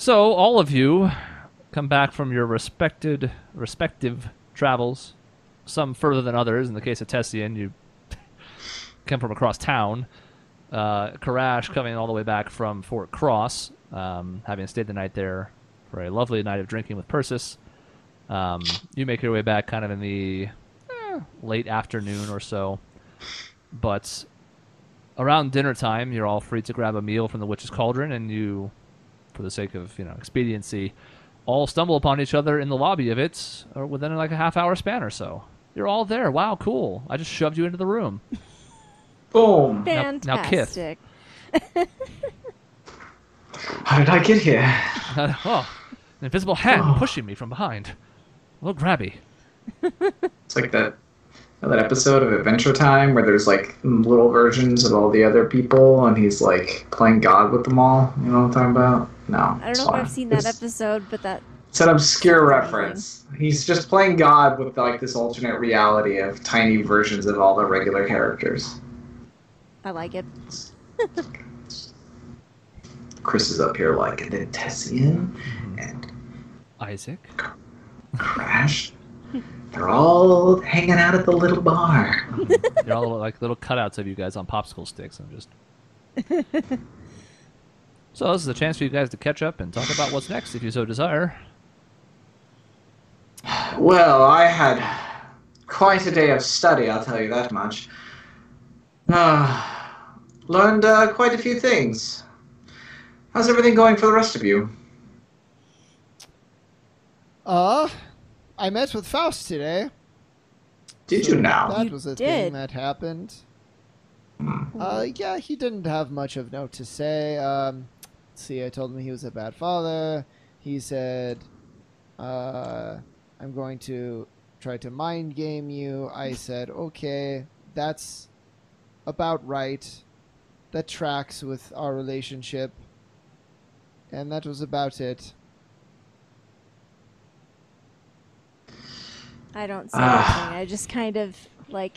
So all of you come back from your respective travels, some further than others. In the case of Tessian, you come from across town. Karash coming all the way back from Fort Cross, having stayed the night there for a lovely night of drinking with Persis. You make your way back kind of in the late afternoon or so. But around dinner time, you're all free to grab a meal from the Witch's Cauldron, and you, for the sake of expediency, all stumble upon each other in the lobby of it, or within like a half-hour span or so. You're all there. Wow, cool. I just shoved you into the room. Boom. Fantastic. Now Kith. How did I get here? An invisible hand pushing me from behind. A little grabby. It's like that episode of Adventure Time where there's like little versions of all the other people and he's like playing God with them all. You know what I'm talking about? No. I don't know if I've seen that episode, but it's an obscure reference. He's just playing God with like this alternate reality of tiny versions of all the regular characters. I like it. Chris is up here like, and then Tessian and Isaac. Crash. They're all hanging out at the little bar. They're all like little cutouts of you guys on popsicle sticks. I'm just. So this is a chance for you guys to catch up and talk about what's next, if you so desire. Well, I had quite a day of study, I'll tell you that much. Learned quite a few things. How's everything going for the rest of you? I met with Faust today. Did you now? That was a thing that happened. Yeah, he didn't have much of note to say. Let's see, I told him he was a bad father. He said, I'm going to try to mind game you. I said, okay, that's about right. That tracks with our relationship. And that was about it. I don't say anything. I just kind of like,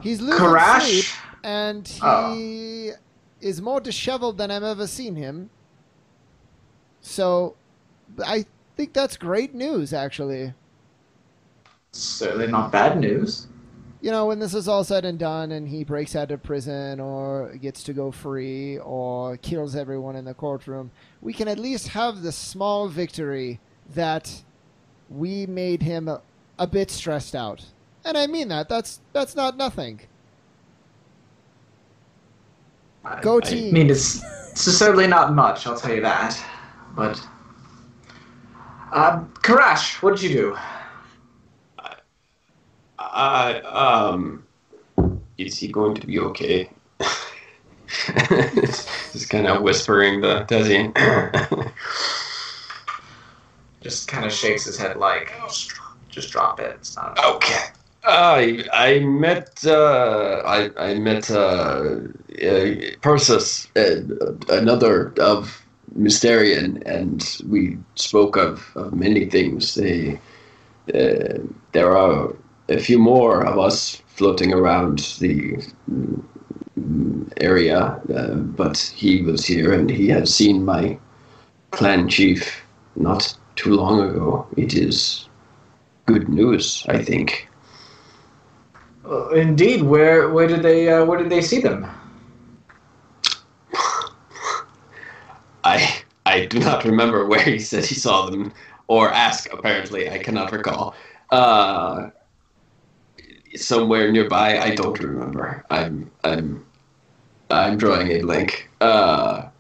He's losing Karash? sleep, and he is more disheveled than I've ever seen him. So, I think that's great news, actually. Certainly not bad news. You know, when this is all said and done and he breaks out of prison or gets to go free or kills everyone in the courtroom, we can at least have the small victory that we made him a bit stressed out. And I mean that. That's not nothing. Go team. I mean, it's certainly not much, I'll tell you that. But, Karash, what did you do? Is he going to be okay? Just kind of whispering to Desi. Just kind of shakes his head like, just drop it. It's not Okay. I met Persis, another of Mysterian, and we spoke of many things. There are a few more of us floating around the area, but he was here and he had seen my clan chief not too long ago. It is good news, I think. Indeed. Where did they see them? I do not remember where he said he saw them, or asked. Apparently, I cannot recall. Somewhere nearby, I don't remember. I'm drawing a blank. But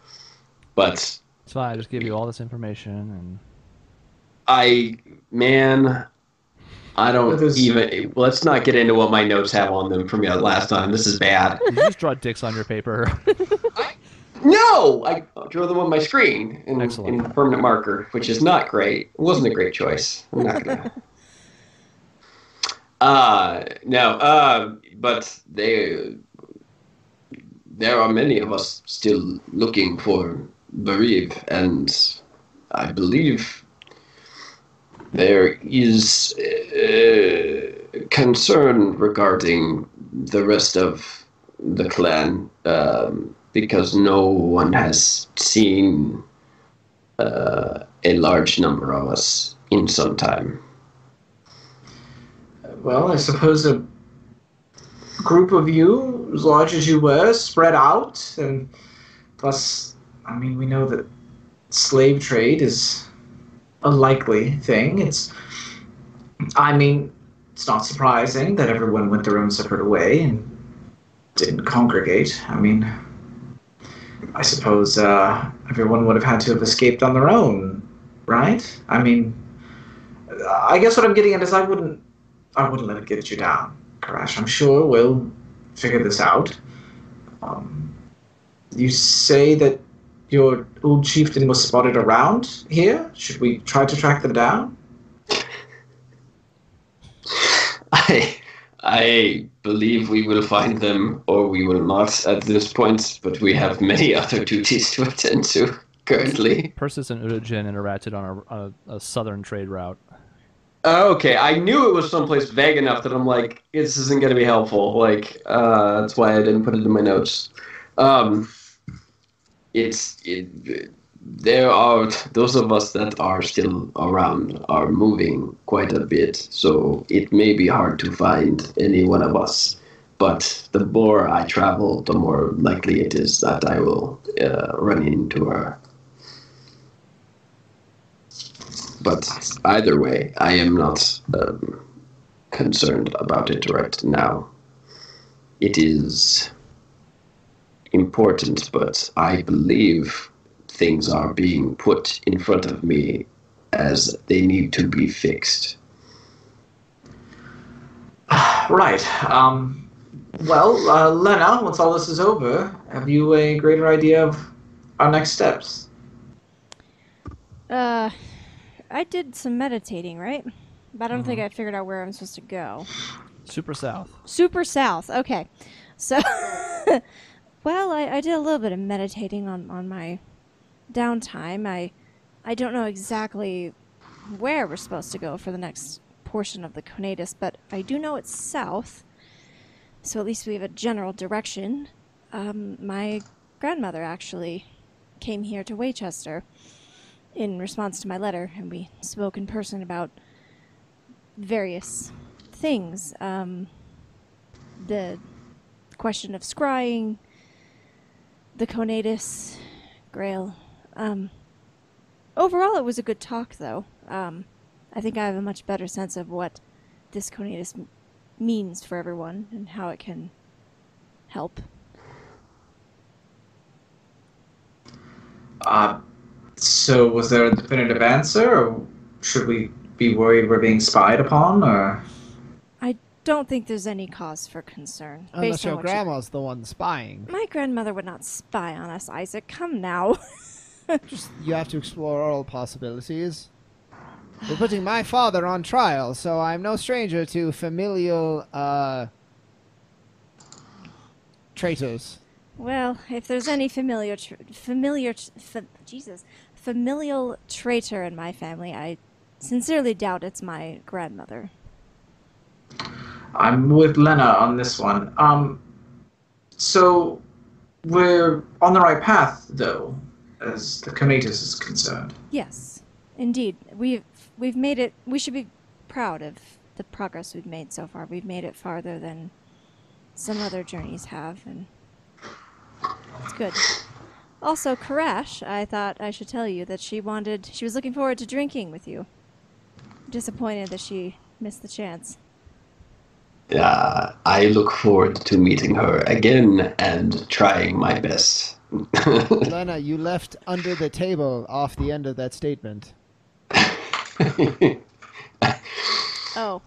It's fine. I just gave you all this information, and I don't even. Let's not get into what my notes have on them from last time. This is bad. Did you just draw dicks on your paper? No, I drew them on my screen in Excellent. permanent marker, which is not great. It wasn't a great choice. I'm not gonna. But there are many of us still looking for Bereave, and I believe there is concern regarding the rest of the clan. because no one has seen a large number of us in some time. Well, I suppose a group of you, as large as you were, spread out, and plus, I mean, we know that slave trade is a likely thing. It's not surprising that everyone went their own separate way and didn't congregate. I mean, I suppose everyone would have had to have escaped on their own, right? I mean, I guess what I'm getting at is I wouldn't let it get you down, Karash. I'm sure we'll figure this out. You say that your old chieftain was spotted around here? Should we try to track them down? I believe we will find them, or we will not at this point, but we have many other duties to attend to currently. Persis and Urujin interacted on a southern trade route. Okay, I knew it was someplace vague enough that I'm like, this isn't going to be helpful. Like, that's why I didn't put it in my notes. There are those of us that are still around are moving quite a bit, so it may be hard to find any one of us. But the more I travel, the more likely it is that I will run into her. But either way, I am not concerned about it right now. It is important, but I believe things are being put in front of me as they need to be fixed. Right. Well, Lena, once all this is over, have you a greater idea of our next steps? I did some meditating, right? But I don't think I figured out where I'm supposed to go. Super south. Super south. Okay. So, well, I did a little bit of meditating on my downtime. I don't know exactly where we're supposed to go for the next portion of the Conatus, but I do know it's south. So at least we have a general direction. My grandmother actually came here to Waychester in response to my letter, and we spoke in person about various things. The question of scrying, the Conatus, Grail. Overall, it was a good talk, though. I think I have a much better sense of what this Conatus means for everyone and how it can help. So was there a definitive answer, or should we be worried we're being spied upon, or? I don't think there's any cause for concern. Unless your grandma's the one spying. My grandmother would not spy on us, Isaac. Come now. You have to explore all possibilities. We're putting my father on trial, so I'm no stranger to familial traitors. Well, if there's any familial traitor in my family, I sincerely doubt it's my grandmother. I'm with Lena on this one. So we're on the right path, though, as the Conatus is concerned. Yes, indeed. We've made it. We should be proud of the progress we've made so far. We've made it farther than some other journeys have, and it's good. Also, Karash, I thought I should tell you that she was looking forward to drinking with you. Disappointed that she missed the chance. I look forward to meeting her again and trying my best. Lena, you left under the table off the end of that statement. Oh.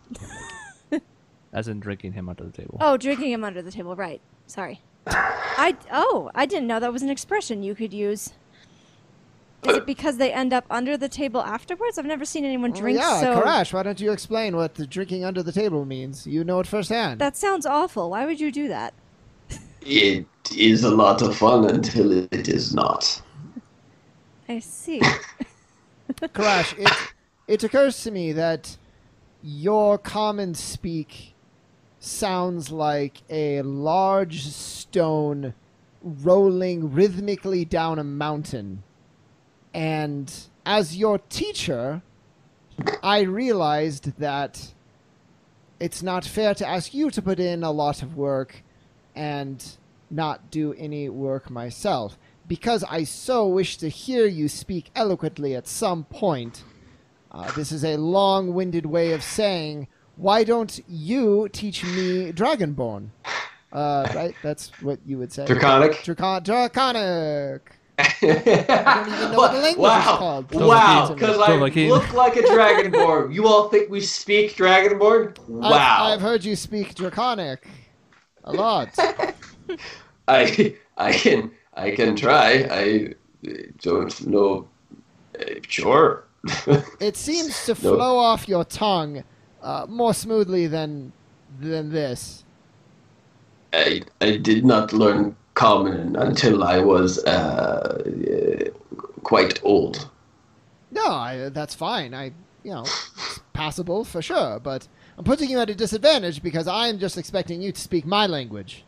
As in drinking him under the table. Oh, drinking him under the table, right. Sorry. I didn't know that was an expression you could use. Is it because they end up under the table afterwards? I've never seen anyone drink so... Karash, why don't you explain what the drinking under the table means? You know it firsthand. That sounds awful. Why would you do that? It is a lot of fun until it is not. I see. Karash, it occurs to me that your common speak sounds like a large stone rolling rhythmically down a mountain. And as your teacher, I realized that it's not fair to ask you to put in a lot of work and not do any work myself. Because I so wish to hear you speak eloquently at some point, this is a long-winded way of saying, why don't you teach me Dragonborn? Right? That's what you would say. Draconic? Draconic! I don't even know what the language is called. Wow, because I Dovahkiin. look like a Dragonborn. You all think we speak Dragonborn? Wow. I've heard you speak Draconic a lot. I can try. I don't know. Sure. It seems to flow off your tongue more smoothly than this. I did not learn Common until I was quite old. No, that's fine. It's passable for sure, but I'm putting you at a disadvantage because I'm just expecting you to speak my language.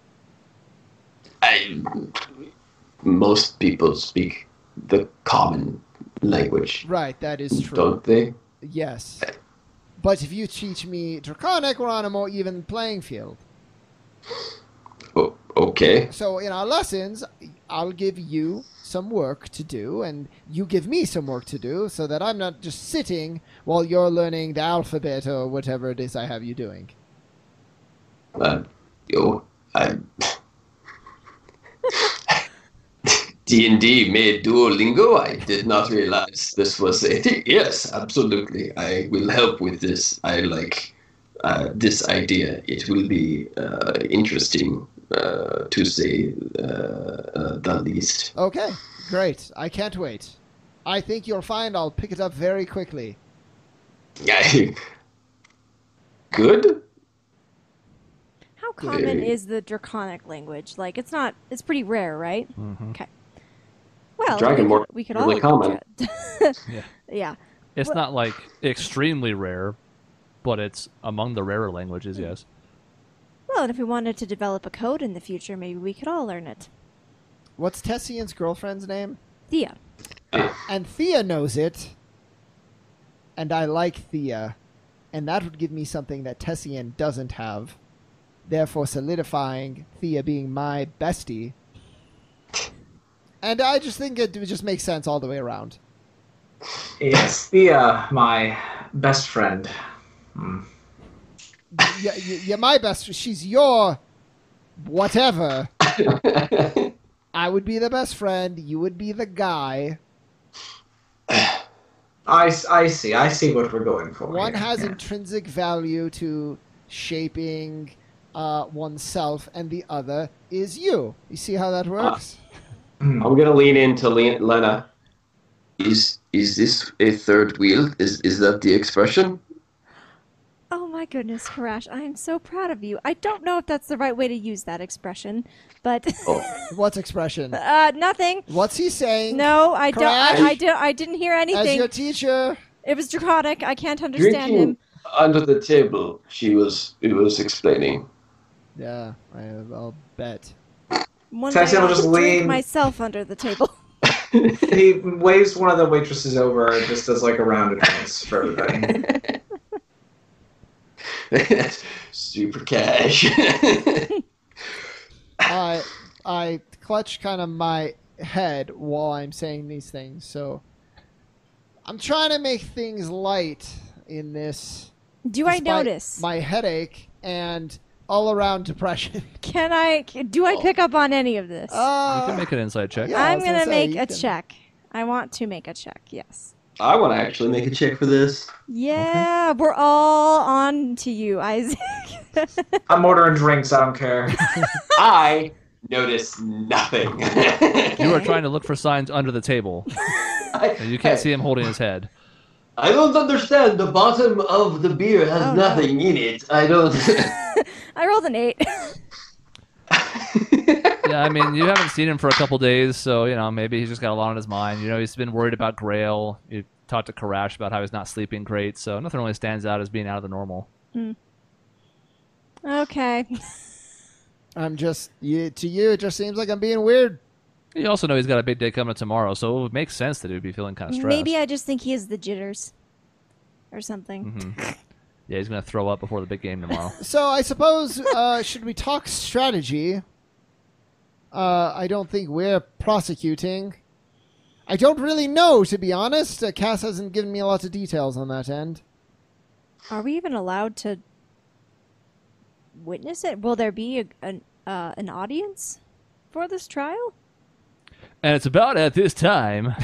Most people speak the common language. Right, that is true. Don't they? Yes. But if you teach me Draconic, we're on a more even playing field. Oh, okay. So in our lessons, I'll give you some work to do, and you give me some work to do, so that I'm not just sitting while you're learning the alphabet or whatever it is I have you doing. I D&D made Duolingo. I did not realize this was a thing. Yes, absolutely. I will help with this. I like this idea. It will be interesting, to say the least. Okay, great. I can't wait. I think you'll find I'll pick it up very quickly. Good? How common is the Draconic language? Like, it's pretty rare, right? Mm-hmm. Okay. Well, Dragonborn we could really all common. Yeah. Yeah. It's not like extremely rare, but it's among the rarer languages, yes. Well, and if we wanted to develop a code in the future, maybe we could all learn it. What's Tessian's girlfriend's name? Thea. And Thea knows it. And I like Thea. And that would give me something that Tessian doesn't have. Therefore solidifying Thea being my bestie. And I just think it would just make sense all the way around. Yes, Thea, my best friend. Yeah, my best. She's your whatever. I would be the best friend. You would be the guy. I see. I see what we're going for. One here. has Yeah. intrinsic value to shaping oneself, and the other is you. You see how that works? I'm gonna lean into Lena. Is this a third wheel? Is that the expression? Oh my goodness, Karash, I am so proud of you. I don't know if that's the right way to use that expression, but What expression? nothing. What's he saying? No, I don't. Crash? I didn't hear As anything. your teacher. It was Draconic. I can't understand Drinking him. under the table. It was explaining. Yeah, I'll bet. One Tessie day will I'll just drink lean- myself under the table. He waves one of the waitresses over and just does like a round of drinks for everybody. Super cash. I clutch kind of my head while I'm saying these things, so I'm trying to make things light in this. Do I despite notice? my headache and all around depression? Do I pick up on any of this? You can make an insight check. Yeah, I I'm was gonna gonna say, make you a can- check. I want to make a check. Yes. I want to actually make a check for this. Yeah, we're all on to you, Isaac. I'm ordering drinks. I don't care. I notice nothing. You are trying to look for signs under the table, and you can't see him holding his head. I don't understand. The bottom of the beer has Oh, no. nothing in it. I don't. I rolled an 8. Yeah, I mean, you haven't seen him for a couple days, so, maybe he's just got a lot on his mind. He's been worried about Grail. You talked to Karash about how he's not sleeping great, so nothing really stands out as being out of the normal. Okay. I'm just to you. It just seems like I'm being weird. You also know he's got a big day coming tomorrow, so it would make sense that he would be feeling kind of stressed. Maybe I just think he has the jitters, or something. Mm-hmm. Yeah, he's gonna throw up before the big game tomorrow. So I suppose should we talk strategy? I don't think we're prosecuting. I don't really know, to be honest. Cass hasn't given me a lot of details on that end. Are we even allowed to witness it? Will there be an audience for this trial? And it's about at this time.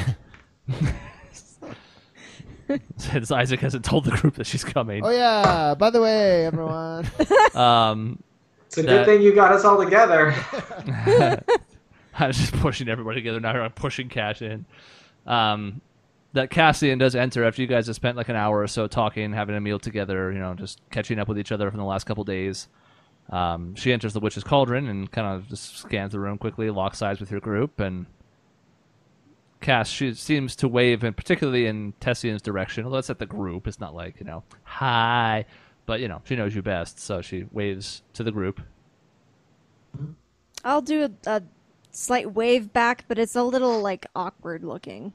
Since Isaac hasn't told the group that she's coming. Oh yeah, by the way, everyone. It's a good thing you got us all together. I was just pushing everybody together. Now I'm pushing Cash in. That Cassian does enter after you guys have spent like an hour or so talking, having a meal together, just catching up with each other from the last couple days. She enters the Witch's Cauldron and kind of just scans the room quickly, locks eyes with your group, and Cass, she seems to wave, and particularly in Tessian's direction, although it's at the group, it's not like, hi, but, she knows you best, so she waves to the group. I'll do a slight wave back, but it's a little, awkward looking.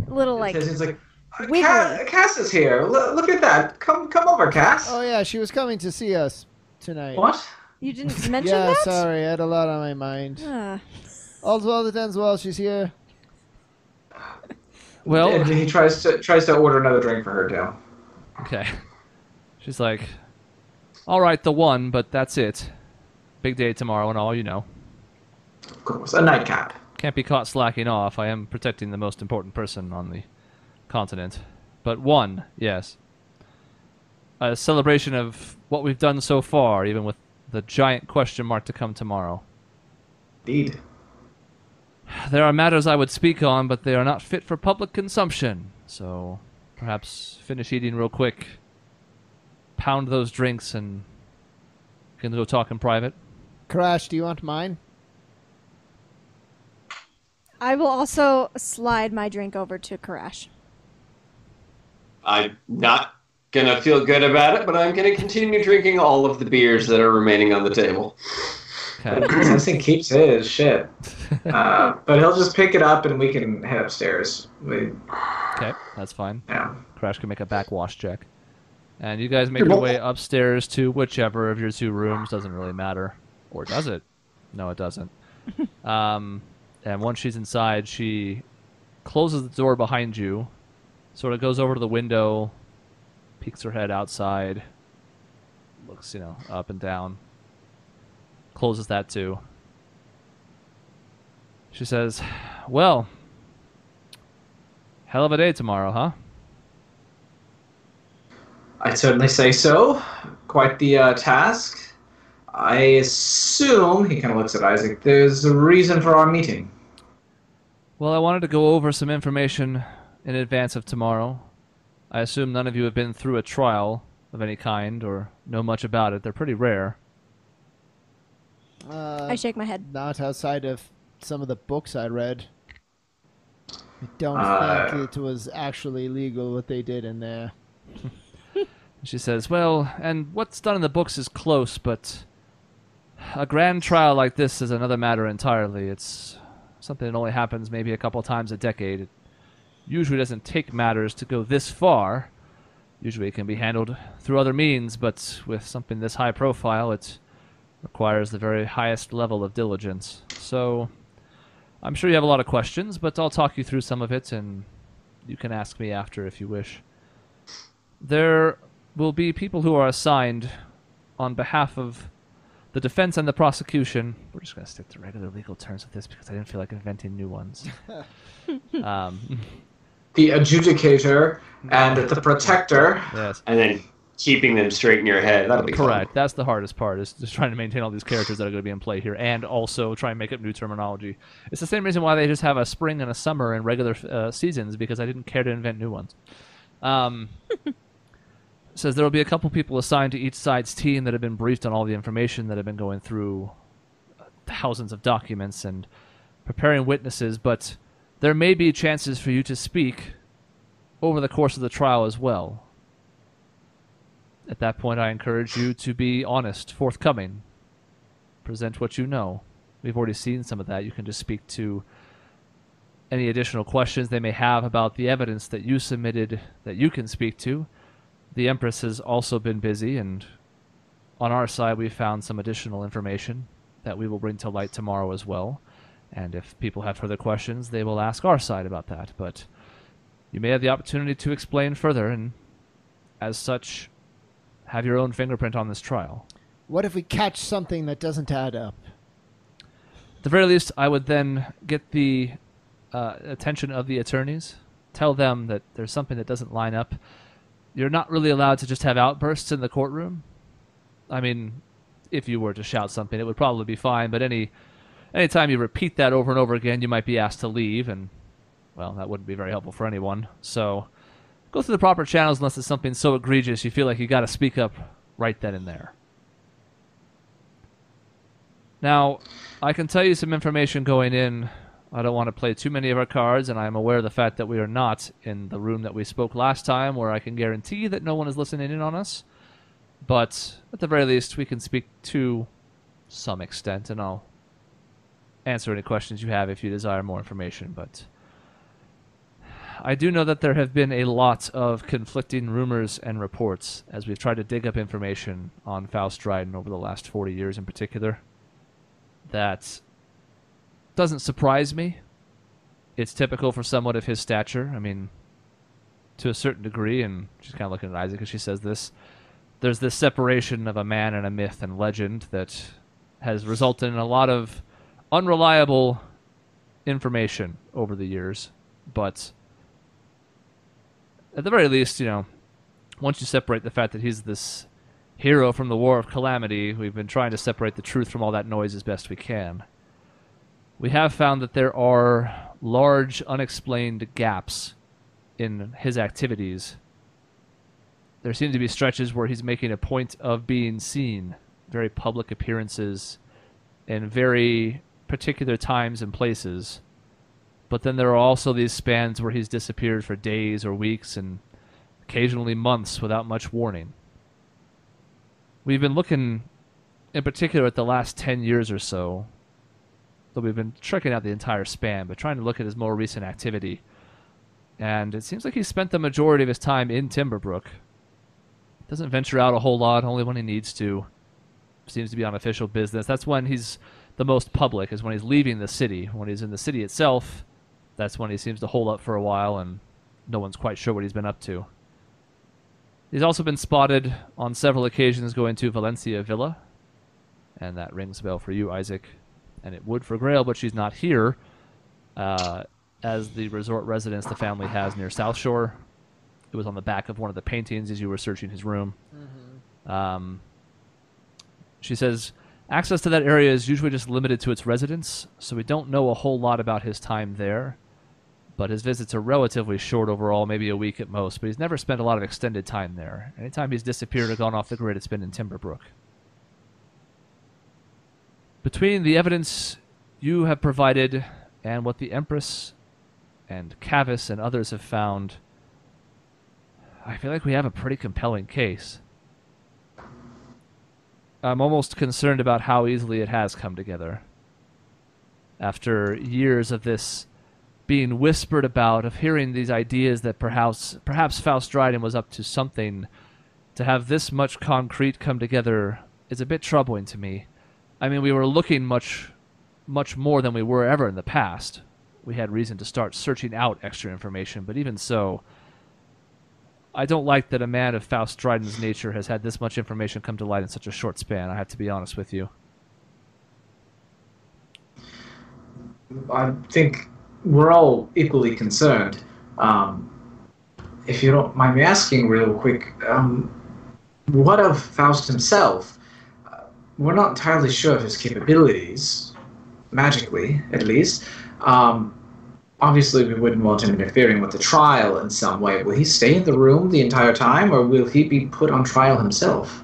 A little, It's like, wiggly. Cass is here. Look at that. Come over, Cass. Oh yeah, she was coming to see us tonight. What? You didn't mention Yeah, that? sorry, I had a lot on my mind. Ah. All's well that ends well. She's here. Well, And he tries to order another drink for her too. okay. She's like, all right, the one, but that's it. Big day tomorrow and all, Of course, a nightcap. Can't be caught slacking off. I am protecting the most important person on the continent. But one, yes. A celebration of what we've done so far, even with the giant question mark to come tomorrow. Indeed. There are matters I would speak on, but they are not fit for public consumption. So perhaps finish eating real quick, pound those drinks, and can go talk in private. Crash, do you want mine? I will also slide my drink over to Karash. I'm not gonna feel good about it, but I'm gonna continue drinking all of the beers that are remaining on the table. Okay. Tessing keeps his shit. But he'll just pick it up and we can head upstairs. Okay, that's fine. Yeah. Crash can make a backwash check. And you guys make your way upstairs to whichever of your two rooms. Doesn't really matter. Or does it? No, it doesn't. And once she's inside, she closes the door behind you, sort of goes over to the window, peeks her head outside, looks, up and down, closes that too. She says, well, hell of a day tomorrow, huh? I'd certainly say so. Quite the task. I assume, he kind of looks at Isaac, there's a reason for our meeting. Well, I wanted to go over some information in advance of tomorrow. I assume none of you have been through a trial of any kind or know much about it. They're pretty rare. I shake my head. Not outside of some of the books I read. I don't think it was actually legal what they did in there. She says, well, and what's done in the books is close, but a grand trial like this is another matter entirely. It's something that only happens maybe a couple times a decade. It usually doesn't take matters to go this far. Usually it can be handled through other means, but with something this high profile, it requires the very highest level of diligence. So I'm sure you have a lot of questions, but I'll talk you through some of it, and you can ask me after if you wish. There will be people who are assigned on behalf of the defense and the prosecution. We're just going to stick to regular legal terms with this because I didn't feel like inventing new ones. The adjudicator and the protector. Yes. And then keeping them straight in your head. That'll be Correct. That's the hardest part, is just trying to maintain all these characters that are going to be in play here and also try and make up new terminology. It's the same reason why they just have a spring and a summer in regular seasons, because I didn't care to invent new ones. Says there will be a couple people assigned to each side's team that have been briefed on all the information, that have been going through thousands of documents and preparing witnesses, but there may be chances for you to speak over the course of the trial as well. At that point, I encourage you to be honest, forthcoming. present what you know. We've already seen some of that. You can just speak to any additional questions they may have about the evidence that you submitted that you can speak to. The Empress has also been busy, and on our side we've found some additional information that we will bring to light tomorrow as well. And if people have further questions, they will ask our side about that. But you may have the opportunity to explain further, and as such, have your own fingerprint on this trial. What if we catch something that doesn't add up? At the very least, I would then get the attention of the attorneys, tell them that there's something that doesn't line up. You're not really allowed to just have outbursts in the courtroom. I mean, if you were to shout something, it would probably be fine, but anytime you repeat that over and over again, you might be asked to leave, and, well, that wouldn't be very helpful for anyone. So go through the proper channels unless it's something so egregious you feel like you got to speak up right then and there. Now, I can tell you some information going in. I don't want to play too many of our cards, and I'm aware of the fact that we are not in the room that we spoke last time, where I can guarantee that no one is listening in on us. But at the very least, we can speak to some extent, and I'll answer any questions you have if you desire more information. But I do know that there have been a lot of conflicting rumors and reports as we've tried to dig up information on Faust Dryden over the last 40 years in particular. That doesn't surprise me. It's typical for someone of his stature. I mean, to a certain degree, and she's kind of looking at Isaac as she says this, there's this separation of a man and a myth and legend that has resulted in a lot of unreliable information over the years. But at the very least, you know, once you separate the fact that he's this hero from the War of Calamity, we've been trying to separate the truth from all that noise as best we can. We have found that there are large unexplained gaps in his activities. There seem to be stretches where he's making a point of being seen, very public appearances in very particular times and places. But then there are also these spans where he's disappeared for days or weeks and occasionally months without much warning. We've been looking in particular at the last 10 years or so, though we've been checking out the entire span, but trying to look at his more recent activity. And it seems like he's spent the majority of his time in Timberbrook. Doesn't venture out a whole lot, only when he needs to. Seems to be on official business. That's when he's the most public, is when he's leaving the city. When he's in the city itself, that's when he seems to hold up for a while and no one's quite sure what he's been up to. He's also been spotted on several occasions going to Valencia Villa, and that rings a bell for you, Isaac, and it would for Grail, but she's not here, as the resort residence the family has near South Shore. It was on the back of one of the paintings as you were searching his room. Mm-hmm. She says access to that area is usually just limited to its residents, so we don't know a whole lot about his time there. But his visits are relatively short overall, maybe a week at most, but he's never spent a lot of extended time there. Anytime he's disappeared or gone off the grid, it's been in Timberbrook. Between the evidence you have provided and what the Empress and Cavis and others have found, I feel like we have a pretty compelling case. I'm almost concerned about how easily it has come together. After years of this being whispered about, of hearing these ideas that perhaps Faust Dryden was up to something, to have this much concrete come together is a bit troubling to me. I mean, we were looking much more than we were ever in the past. We had reason to start searching out extra information, but even so, I don't like that a man of Faust Dryden's nature has had this much information come to light in such a short span. I have to be honest with you. I think we're all equally concerned. If you don't mind me asking real quick, what of Faust himself? We're not entirely sure of his capabilities, magically, at least. Obviously, we wouldn't want him interfering with the trial in some way. Will he stay in the room the entire time, or will he be put on trial himself?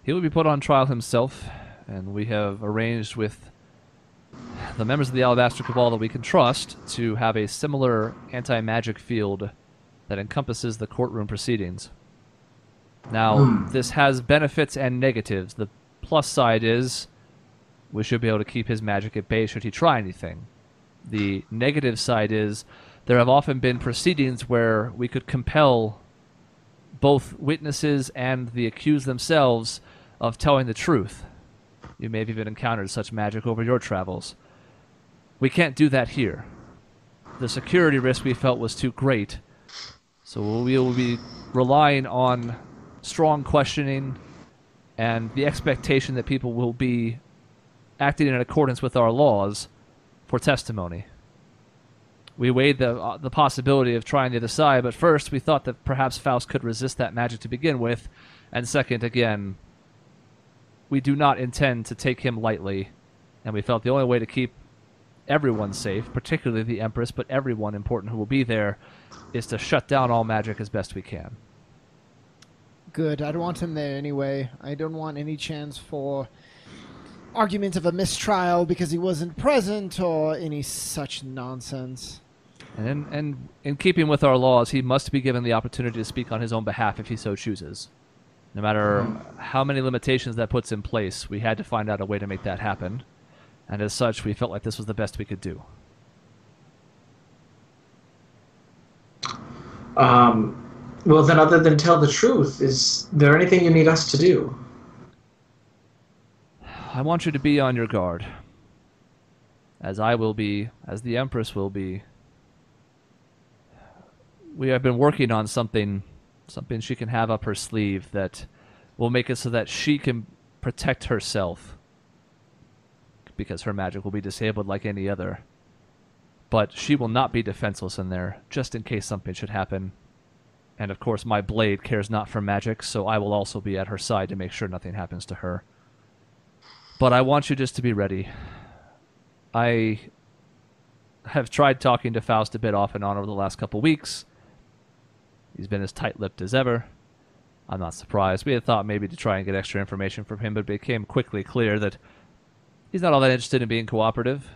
He will be put on trial himself, and we have arranged with the members of the Alabaster Cabal that we can trust to have a similar anti-magic field that encompasses the courtroom proceedings. Now, this has benefits and negatives. The plus side is we should be able to keep his magic at bay should he try anything. The negative side is there have often been proceedings where we could compel both witnesses and the accused themselves of telling the truth. You may have even encountered such magic over your travels. We can't do that here. The security risk we felt was too great, so we will be relying on strong questioning and the expectation that people will be acting in accordance with our laws for testimony. We weighed the possibility of trying the other side, but first we thought that perhaps Faust could resist that magic to begin with, and second, again, we do not intend to take him lightly, and we felt the only way to keep everyone safe, particularly the Empress, but everyone important who will be there, is to shut down all magic as best we can. Good. I don't want him there anyway. I don't want any chance for argument of a mistrial because he wasn't present or any such nonsense. And in keeping with our laws, he must be given the opportunity to speak on his own behalf if he so chooses. No matter how many limitations that puts in place, we had to find out a way to make that happen. And as such, we felt like this was the best we could do. Well, then, other than tell the truth, is there anything you need us to do? I want you to be on your guard. As I will be, as the Empress will be. We have been working on something she can have up her sleeve that will make it so that she can protect herself. Because her magic will be disabled like any other. But she will not be defenseless in there, just in case something should happen. And of course my blade cares not for magic, so I will also be at her side to make sure nothing happens to her. But I want you just to be ready. I have tried talking to Faust a bit off and on over the last couple weeks. He's been as tight-lipped as ever. I'm not surprised. We had thought maybe to try and get extra information from him, but it became quickly clear that he's not all that interested in being cooperative.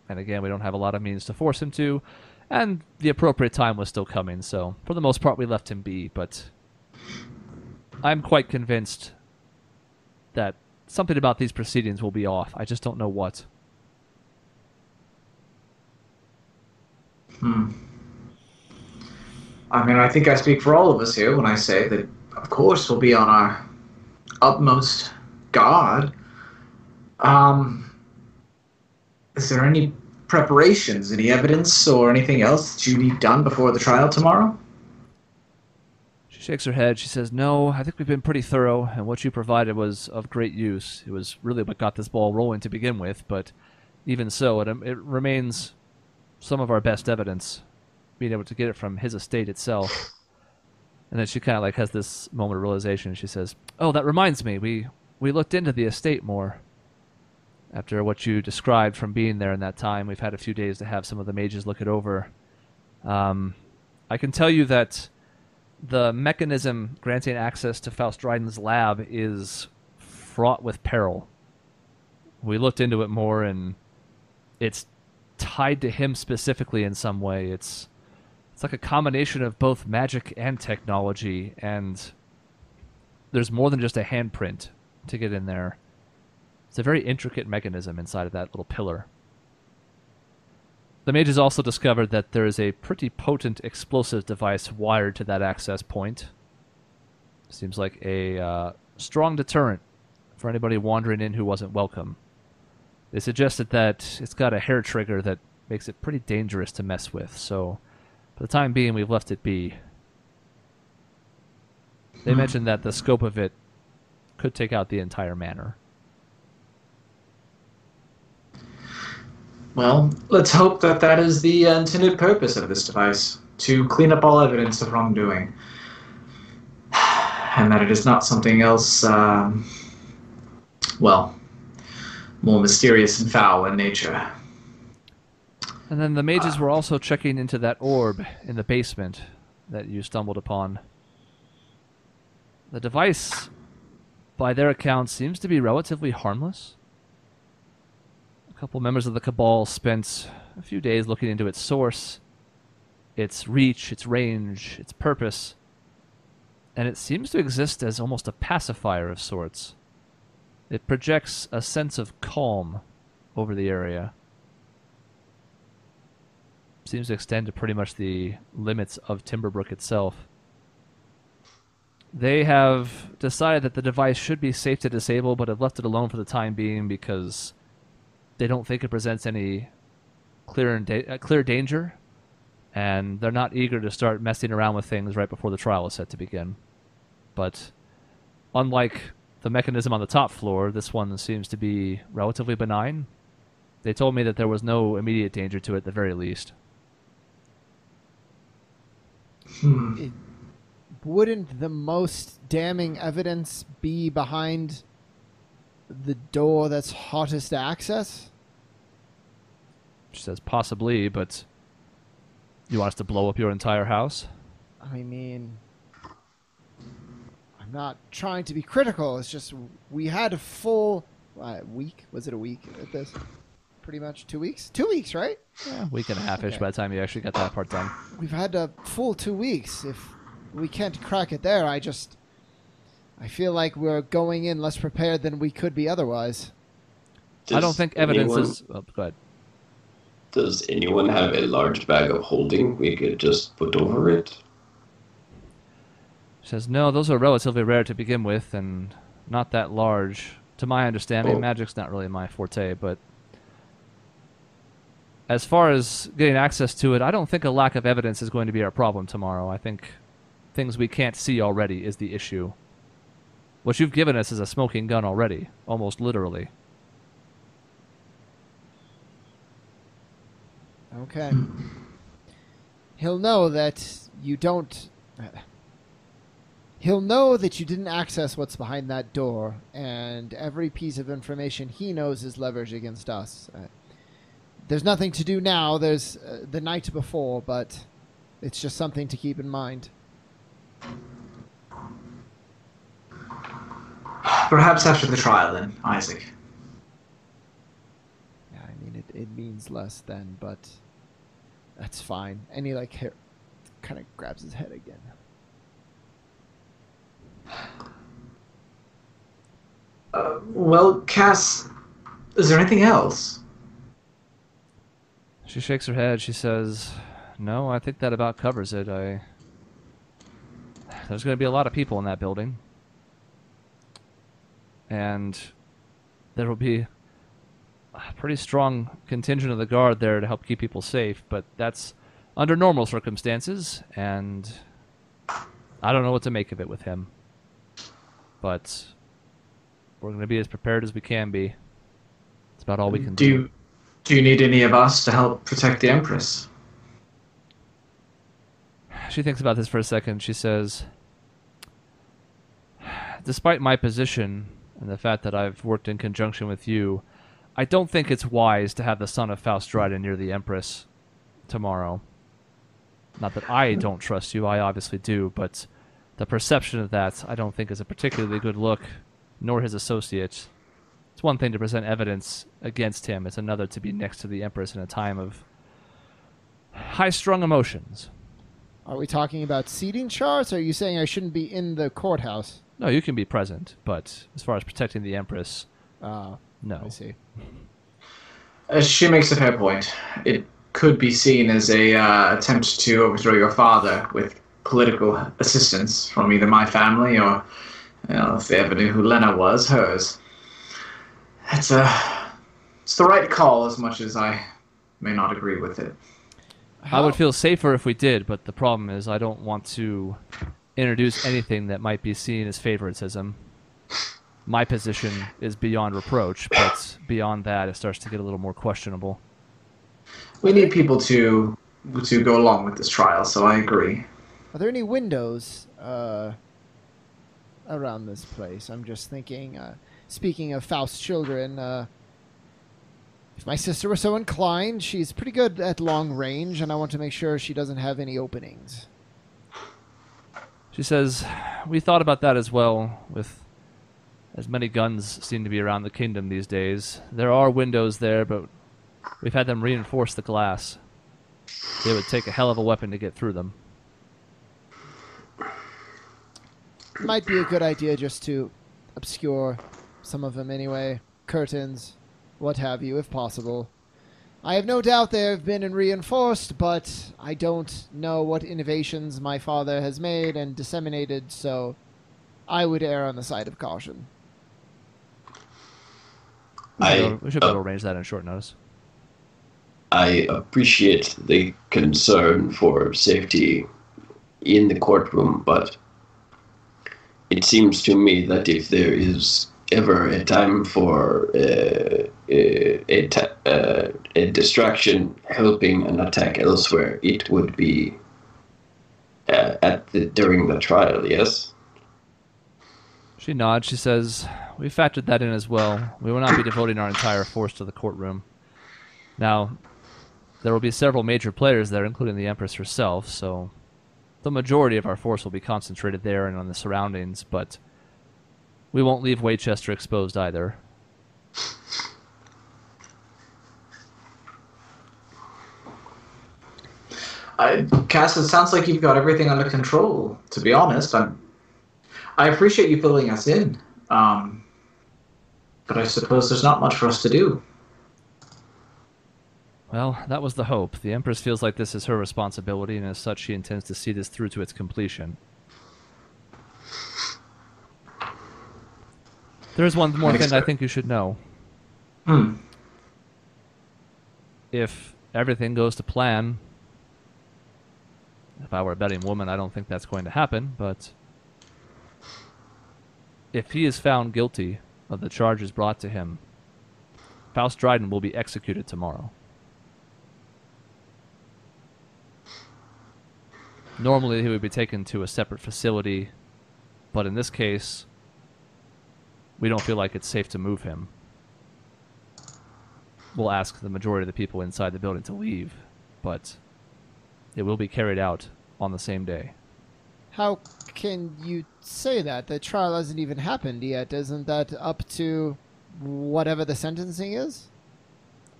And again, we don't have a lot of means to force him to. And the appropriate time was still coming, so for the most part we left him be. But I'm quite convinced that something about these proceedings will be off. I just don't know what. I mean, I think I speak for all of us here when I say that, of course, we'll be on our utmost guard. Is there any preparations, any evidence or anything else that you need done before the trial tomorrow? She shakes her head. She says, no, I think we've been pretty thorough, and what you provided was of great use. It was really what got this ball rolling to begin with, but even so, it remains some of our best evidence, being able to get it from his estate itself. And then she kind of like has this moment of realization. She says, oh, that reminds me, we looked into the estate more. After what you described from being there in that time, we've had a few days to have some of the mages look it over. I can tell you that the mechanism granting access to Faust Dryden's lab is fraught with peril. We looked into it more, and it's tied to him specifically in some way. It's like a combination of both magic and technology, and there's more than just a handprint to get in there. It's a very intricate mechanism inside of that little pillar. The mages also discovered that there is a pretty potent explosive device wired to that access point. Seems like a strong deterrent for anybody wandering in who wasn't welcome. They suggested that it's got a hair trigger that makes it pretty dangerous to mess with, so for the time being we've left it be. They mentioned that the scope of it could take out the entire manor. Well, let's hope that that is the intended purpose of this device, to clean up all evidence of wrongdoing. And that it is not something else, well, more mysterious and foul in nature. And then the mages were also checking into that orb in the basement that you stumbled upon. The device, by their account, seems to be relatively harmless. A couple members of the Cabal spent a few days looking into its source, its reach, its range, its purpose, and it seems to exist as almost a pacifier of sorts. It projects a sense of calm over the area. Seems to extend to pretty much the limits of Timberbrook itself. They have decided that the device should be safe to disable, but have left it alone for the time being because they don't think it presents any clear danger, and they're not eager to start messing around with things right before the trial is set to begin. But unlike the mechanism on the top floor, this one seems to be relatively benign. They told me that there was no immediate danger to it at the very least. Wouldn't the most damning evidence be behind the door that's hottest to access? She says, possibly, but you want us to blow up your entire house? I mean, I'm not trying to be critical. It's just we had a full week. Was it a week at this? Pretty much 2 weeks? 2 weeks, right? Yeah, week and a half-ish Okay. by the time you actually got that part done. We've had a full 2 weeks. If we can't crack it there, I feel like we're going in less prepared than we could be otherwise. I don't think evidence is... Oh, go ahead. Does anyone have a large bag of holding we could just put over it? She says, no, those are relatively rare to begin with, and not that large. To my understanding, Oh. magic's not really my forte, but as far as getting access to it, I don't think a lack of evidence is going to be our problem tomorrow. I think things we can't see already is the issue. What you've given us is a smoking gun already, almost literally. Okay. He'll know that you don't... He'll know that you didn't access what's behind that door, and every piece of information he knows is leverage against us. There's nothing to do now. There's the night before, but it's just something to keep in mind. Perhaps after the trial, then, Isaac. Yeah, I mean, it means less then, but that's fine. And he, like, kind of grabs his head again. Well, Cass, is there anything else? She shakes her head. She says, no, I think that about covers it. There's going to be a lot of people in that building. And there will be a pretty strong contingent of the guard there to help keep people safe, but that's under normal circumstances, and I don't know what to make of it with him. But we're going to be as prepared as we can be. It's about all we can do. Do you need any of us to help protect the Empress? She thinks about this for a second. She says, despite my position and the fact that I've worked in conjunction with you, I don't think it's wise to have the son of Faust Dryden near the Empress tomorrow. Not that I don't trust you, I obviously do, but the perception of that I don't think is a particularly good look, nor his associates. It's one thing to present evidence against him, it's another to be next to the Empress in a time of high-strung emotions. Are we talking about seating charts, or are you saying I shouldn't be in the courthouse? No, you can be present, but as far as protecting the Empress, no. I see. She makes a fair point. It could be seen as a attempt to overthrow your father with political assistance from either my family or, if they ever knew who Lena was, hers. It's the right call, as much as I may not agree with it. I would feel safer if we did, but the problem is I don't want to introduce anything that might be seen as favoritism. My position is beyond reproach, but beyond that, it starts to get a little more questionable. We need people to go along with this trial, so I agree. Are there any windows around this place? I'm just thinking, speaking of Faust's children, if my sister were so inclined, she's pretty good at long range, and I want to make sure she doesn't have any openings. She says, we thought about that as well, with as many guns seem to be around the kingdom these days. There are windows there, but we've had them reinforce the glass. It would take a hell of a weapon to get through them. Might be a good idea just to obscure some of them anyway. Curtains, what have you, if possible. I have no doubt they have been reinforced, but I don't know what innovations my father has made and disseminated, so I would err on the side of caution. We should be able to arrange that in short notice. I appreciate the concern for safety in the courtroom, but it seems to me that if there is ever a time for a distraction helping an attack elsewhere, it would be during the trial, yes? She nods. She says, we factored that in as well. We will not be devoting our entire force to the courtroom. Now, there will be several major players there, including the Empress herself, so the majority of our force will be concentrated there and on the surroundings, but we won't leave Waychester exposed either. Cass, it sounds like you've got everything under control. To be honest, I appreciate you filling us in, but I suppose there's not much for us to do. Well, that was the hope. The Empress feels like this is her responsibility, and as such she intends to see this through to its completion. There's one more thing I think you should know. If everything goes to plan, if I were a betting woman, I don't think that's going to happen, but if he is found guilty of the charges brought to him, Faust Dryden will be executed tomorrow. Normally he would be taken to a separate facility, but in this case, we don't feel like it's safe to move him. We'll ask the majority of the people inside the building to leave, but it will be carried out on the same day. How can you say that? The trial hasn't even happened yet. Isn't that up to whatever the sentencing is?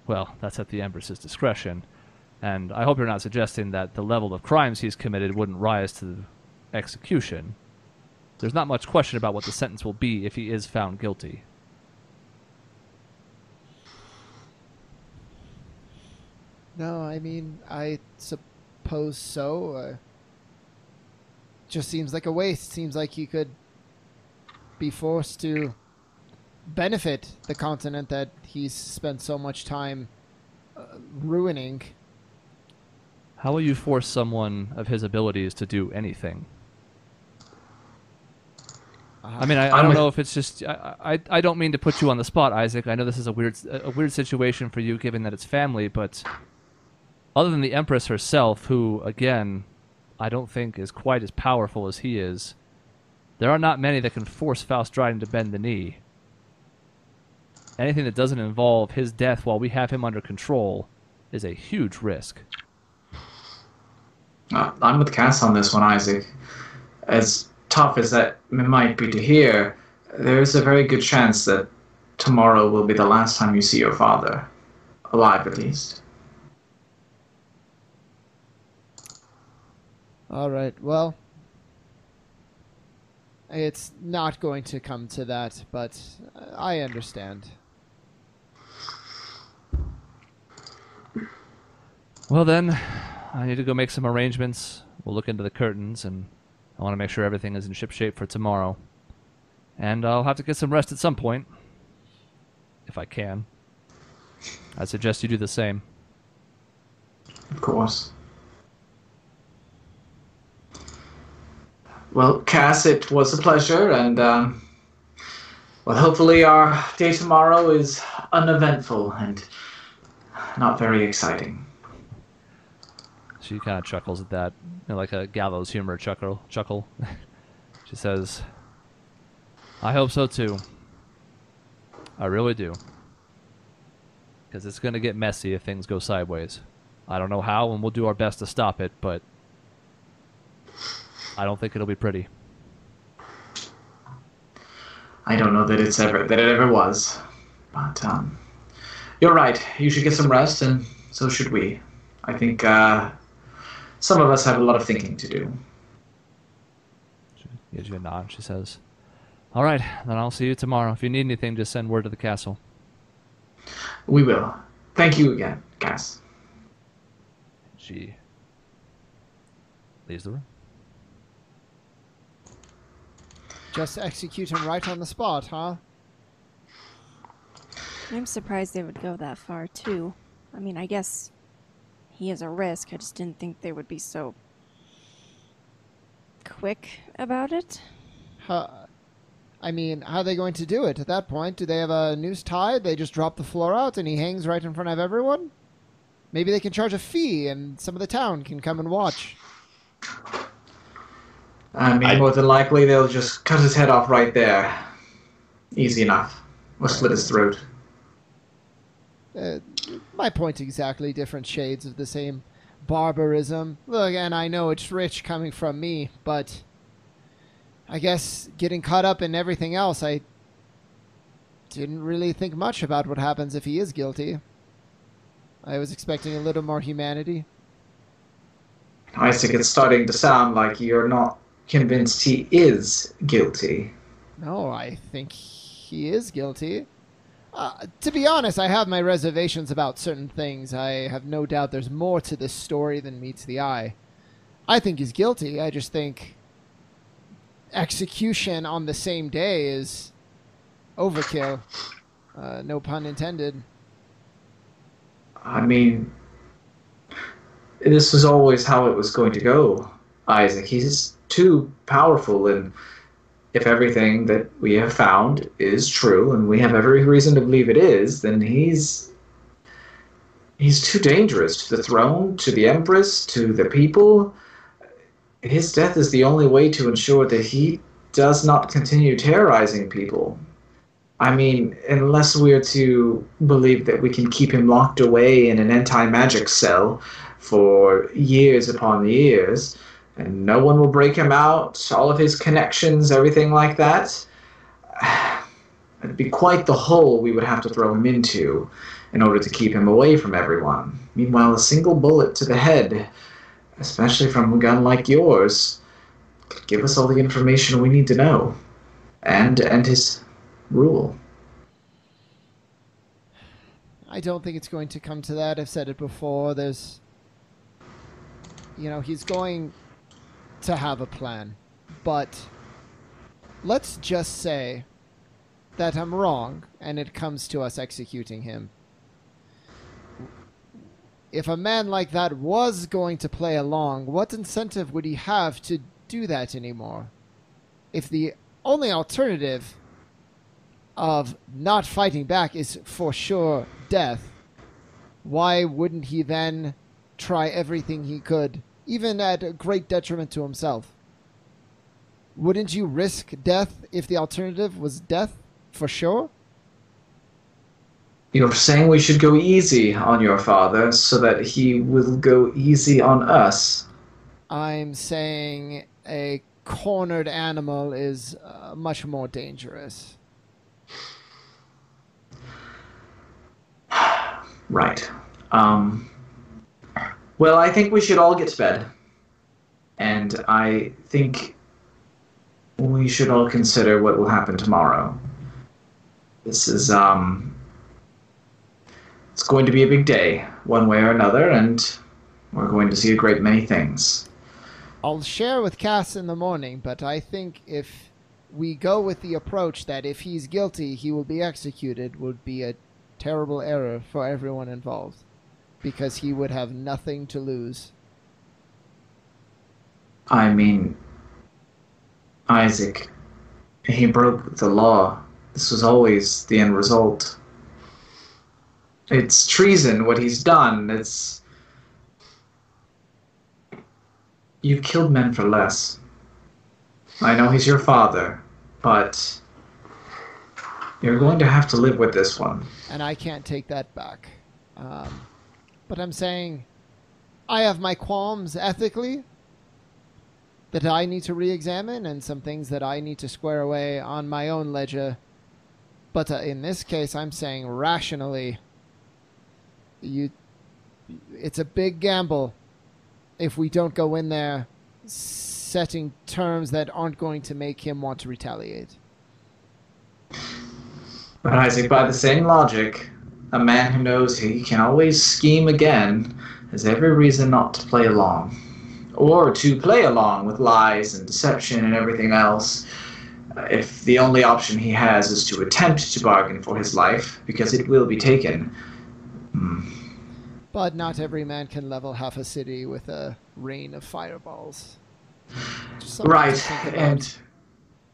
Well, that's at the Empress's discretion, and I hope you're not suggesting that the level of crimes he's committed wouldn't rise to execution. There's not much question about what the sentence will be if he is found guilty. No, I mean, I suppose so. Just seems like a waste. Seems like he could be forced to benefit the continent that he's spent so much time ruining. How will you force someone of his abilities to do anything? I mean, I don't know if it's just... I don't mean to put you on the spot, Isaac. I know this is a weird situation for you, given that it's family, but other than the Empress herself, who, again, I don't think is quite as powerful as he is, there are not many that can force Faust Dryden to bend the knee. Anything that doesn't involve his death while we have him under control is a huge risk. I'm with Cass on this one, Isaac. As tough as that might be to hear, there is a very good chance that tomorrow will be the last time you see your father. Alive, at least. All right, well, it's not going to come to that, but I understand. Well then, I need to go make some arrangements. We'll look into the curtains, and I want to make sure everything is in shipshape for tomorrow. And I'll have to get some rest at some point, if I can. I suggest you do the same. Of course. Well, Cass, it was a pleasure, and well, hopefully our day tomorrow is uneventful and not very exciting. She kind of chuckles at that, like a gallows humor chuckle. She says, I hope so too. I really do. Because it's going to get messy if things go sideways. I don't know how, and we'll do our best to stop it, but I don't think it'll be pretty. I don't know that it ever was, but you're right. You should get some rest, and so should we. I think some of us have a lot of thinking to do. She gives you a nod. She says, All right, then I'll see you tomorrow. If you need anything, just send word to the castle. We will. Thank you again, Cass. She leaves the room. Just execute him right on the spot, huh? I'm surprised they would go that far, too. I mean, I guess he is a risk. I just didn't think they would be so quick about it. I mean, how are they going to do it at that point? Do they have a noose tied? They just drop the floor out and he hangs right in front of everyone? Maybe they can charge a fee and some of the town can come and watch. I mean, more than likely they'll just cut his head off right there. Easy enough. Or slit his throat. My point exactly. Different shades of the same barbarism. Look, and I know it's rich coming from me, but I guess getting caught up in everything else, I didn't really think much about what happens if he is guilty. I was expecting a little more humanity. Isaac, it's starting to sound like you're not convinced he is guilty. No, I think he is guilty. To be honest, I have my reservations about certain things. I have no doubt there's more to this story than meets the eye. I think he's guilty. I just think execution on the same day is overkill. No pun intended. I mean, this was always how it was going to go, Isaac. He's too powerful, and if everything that we have found is true, and we have every reason to believe it is, then he's too dangerous to the throne, to the Empress, to the people. His death is the only way to ensure that he does not continue terrorizing people. I mean, unless we're to believe that we can keep him locked away in an anti-magic cell for years upon years, and no one will break him out, all of his connections, everything like that, it'd be quite the hole we would have to throw him into in order to keep him away from everyone. Meanwhile, a single bullet to the head, especially from a gun like yours, could give us all the information we need to know. And his rule. I don't think it's going to come to that. I've said it before. There's... You know, he's going to have a plan. But let's just say that I'm wrong and it comes to us executing him. If a man like that was going to play along, what incentive would he have to do that anymore? If the only alternative of not fighting back is for sure death, why wouldn't he then try everything he could, even at a great detriment to himself? Wouldn't you risk death if the alternative was death for sure? You're saying we should go easy on your father so that he will go easy on us. I'm saying a cornered animal is much more dangerous. Right. Well, I think we should all get to bed. And I think we should all consider what will happen tomorrow. This is, it's going to be a big day, one way or another, and we're going to see a great many things. I'll share with Cass in the morning, but I think if we go with the approach that if he's guilty, he will be executed, would be a terrible error for everyone involved, because he would have nothing to lose. I mean, Isaac, he broke the law. This was always the end result. It's treason, what he's done. It's... You've killed men for less. I know he's your father, but you're going to have to live with this one. And I can't take that back. But I'm saying I have my qualms ethically that I need to re-examine and some things that I need to square away on my own ledger. But in this case, I'm saying rationally, it's a big gamble if we don't go in there setting terms that aren't going to make him want to retaliate. But Isaac, by the same logic, a man who knows he can always scheme again has every reason not to play along. Or to play along with lies and deception and everything else, if the only option he has is to attempt to bargain for his life, because it will be taken. But not every man can level half a city with a rain of fireballs. Just something to Right, think about. and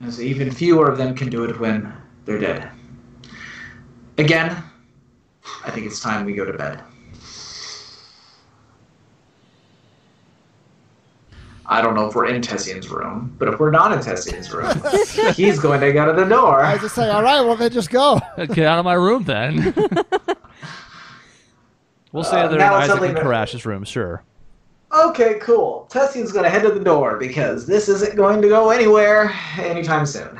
as even fewer of them can do it when they're dead. Again, I think it's time we go to bed. I don't know if we're in Tessian's room, but if we're not in Tessian's room, he's going to get out of the door. I just say, all right, well then just go. Get out of my room then. We'll say they're in now it's Isaac something and that- Karash's room, sure. Okay, cool. Tessian's going to head to the door because this isn't going to go anywhere anytime soon.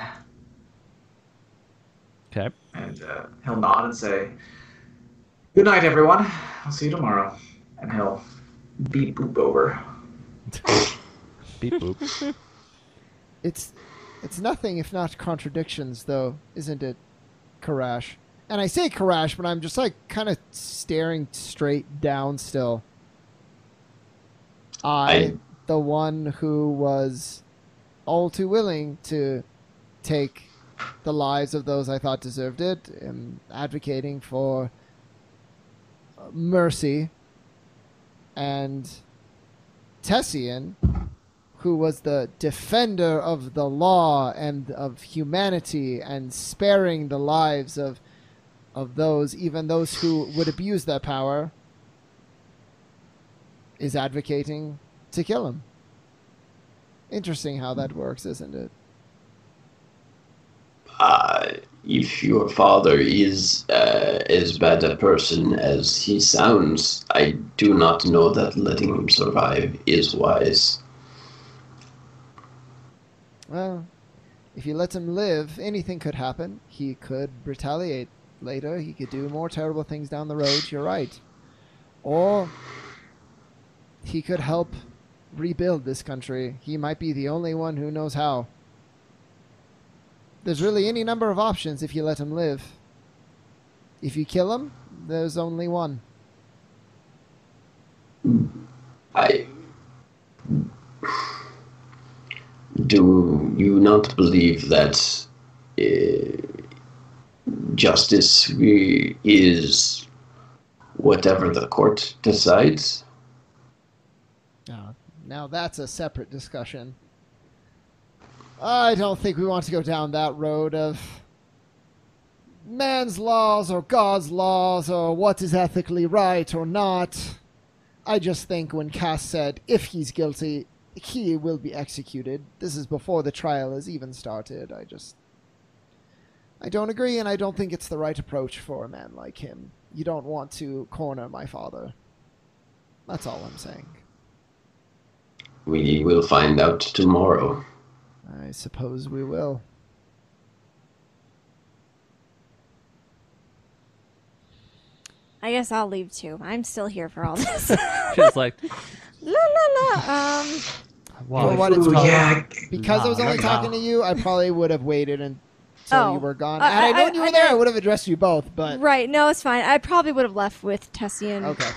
Okay. And he'll nod and say, "Good night, everyone. I'll see you tomorrow." And he'll beep boop over. Beep boop. It's nothing if not contradictions, though, isn't it, Karash? And I say Karash, but I'm just like kind of staring straight down still. I, the one who was all too willing to take the lives of those I thought deserved it, am advocating for mercy, and Tessian, who was the defender of the law and of humanity and sparing the lives of those, even those who would abuse that power, is advocating to kill him. Interesting how that works, isn't it? If your father is as bad a person as he sounds, I do not know that letting him survive is wise. Well, if you let him live, anything could happen. He could retaliate later. He could do more terrible things down the road. You're right. Or he could help rebuild this country. He might be the only one who knows how. There's really any number of options if you let him live. If you kill him, there's only one. I do you not believe that justice is whatever the court decides? Now that's a separate discussion. I don't think we want to go down that road of man's laws or God's laws or what is ethically right or not. I just think when Cass said if he's guilty, he will be executed. This is before the trial has even started. I don't agree, and I don't think it's the right approach for a man like him. You don't want to corner my father. That's all I'm saying. We will find out tomorrow. I suppose we will. I guess I'll leave too. I'm still here for all this. She's like, La la la. wow. For what it's Ooh, called. yeah. Because I was only no. talking to you, I probably would have waited until Oh. you were gone. I- Had I known I- you were I there, I know- would have addressed you both, but... Right. No, it's fine. I probably would have left with Tessian. Okay.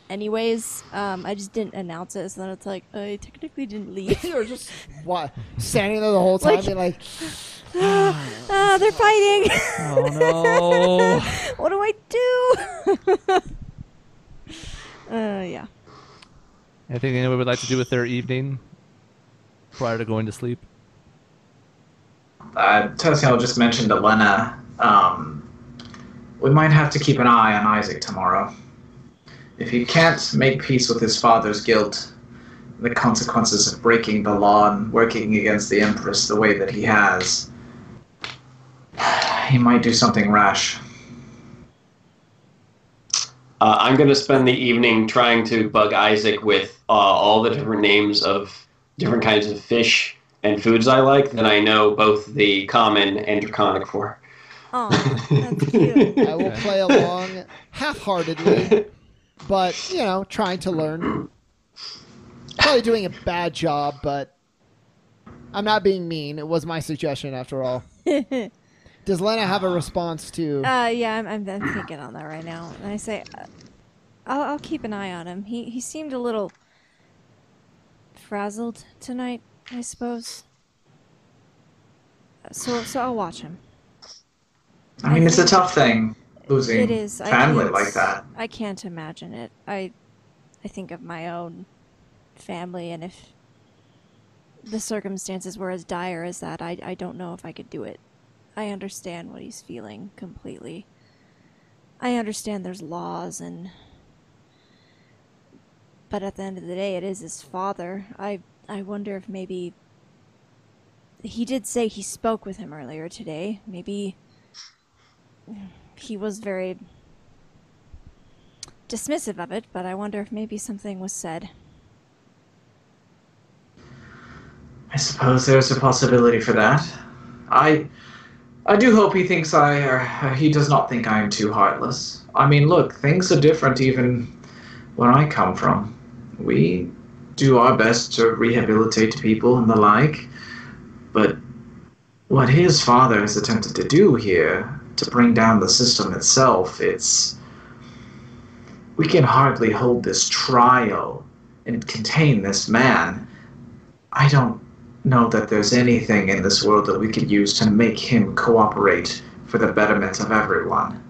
Anyways, I just didn't announce it, so then it's like I technically didn't leave. You were just standing there the whole time, Like- being like, They're fighting. Oh no. What do I do? Yeah. Anything anyone would like to do with their evening prior to going to sleep? Tessian just mentioned to Lena, we might have to keep an eye on Isaac tomorrow. If he can't make peace with his father's guilt, the consequences of breaking the law and working against the Empress the way that he has, he might do something rash. I'm going to spend the evening trying to bug Isaac with all the different names of different kinds of fish and foods I like that I know both the common and draconic for. Oh, that's cute. I will play along half-heartedly, but, trying to learn. Probably doing a bad job, but I'm not being mean. It was my suggestion, after all. Does Lena have a response to? Yeah, I'm thinking on that right now. And I say, I'll keep an eye on him. He seemed a little frazzled tonight, I suppose. So I'll watch him. I mean, it's a tough thing, losing It is. family like that. I can't imagine it. I think of my own family, and if the circumstances were as dire as that, I don't know if I could do it. I understand what he's feeling completely. I understand there's laws, but at the end of the day, it is his father. I wonder if maybe... He did say he spoke with him earlier today. Maybe he was very dismissive of it, but I wonder if maybe something was said. I suppose there's a possibility for that. I do hope he thinks he does not think I am too heartless. I mean, look, things are different even where I come from. We do our best to rehabilitate people and the like, but what his father has attempted to do here, to bring down the system itself, we can hardly hold this trial and contain this man. I don't know that there's anything in this world that we could use to make him cooperate for the betterment of everyone.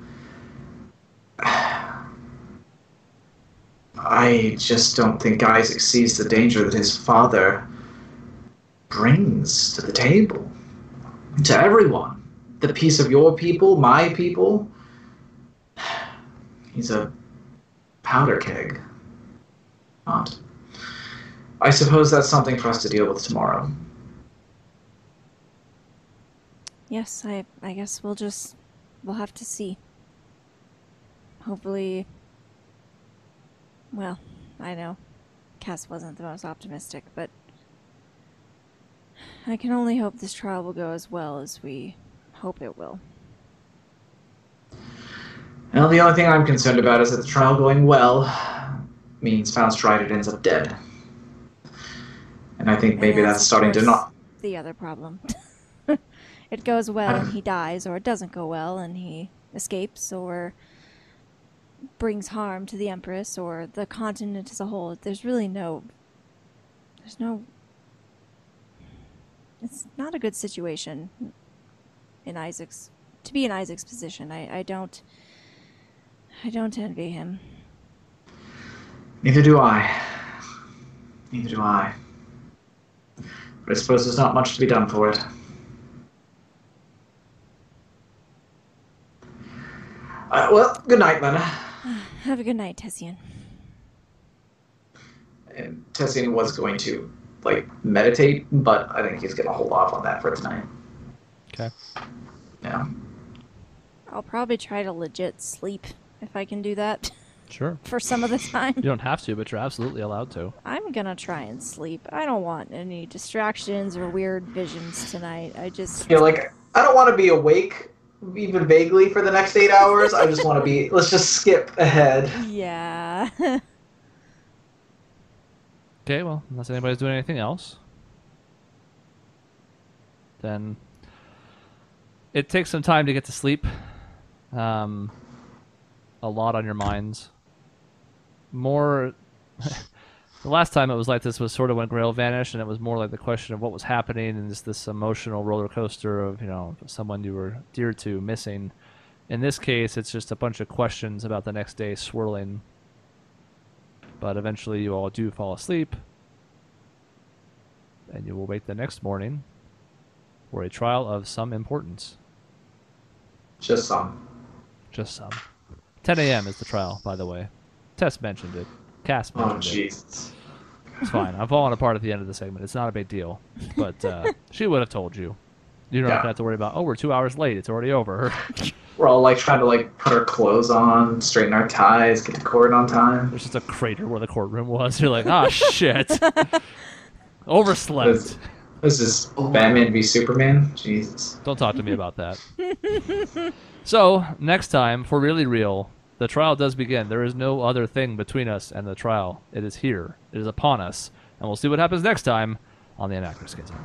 I just don't think Isaac sees the danger that his father brings to the table. To everyone. The peace of your people, my people. He's a powder keg. Not. I suppose that's something for us to deal with tomorrow. Yes, I guess we'll have to see. Hopefully, well, I know Cass wasn't the most optimistic, but I can only hope this trial will go as well as we hope it will. Well, the only thing I'm concerned about is that the trial going well means Faust Rided ends up dead. And I think maybe that's starting to not... the other problem. It goes well and he dies, or it doesn't go well and he escapes, or brings harm to the Empress, or the continent as a whole. There's no... It's not a good situation to be in Isaac's position. I don't envy him. Neither do I. Neither do I. But I suppose there's not much to be done for it. Well, good night, Lena. Have a good night, Tessian. And Tessian was going to, meditate, but I think he's going to hold off on that for tonight. Okay. Yeah. I'll probably try to legit sleep if I can do that. Sure. For some of the time. You don't have to, but you're absolutely allowed to. I'm gonna try and sleep. I don't want any distractions or weird visions tonight. I don't want to be awake even vaguely for the next 8 hours. I just want to be... Let's just skip ahead. Yeah. Okay, well, unless anybody's doing anything else, then it takes some time to get to sleep. A lot on your minds. More... The last time it was like this was sort of when Grail vanished, and it was more like the question of what was happening and just this emotional roller coaster of, someone you were dear to missing. In this case, it's just a bunch of questions about the next day swirling. But eventually you all do fall asleep, and you will wait the next morning for a trial of some importance. Just some. Just some. 10 a.m. is the trial, by the way. Tess mentioned it. Cass mentioned it. Jesus. It's fine. I'm falling apart at the end of the segment. It's not a big deal. But she would have told you. You don't have to worry about, we're 2 hours late. It's already over. We're all trying to put our clothes on, straighten our ties, get to court on time. There's just a crater where the courtroom was. You're like, shit. Overslept. This is Batman v Superman? Jesus. Don't talk to me about that. So, next time, for really real, the trial does begin. There is no other thing between us and the trial. It is here. It is upon us. And we'll see what happens next time on the Anachroschism.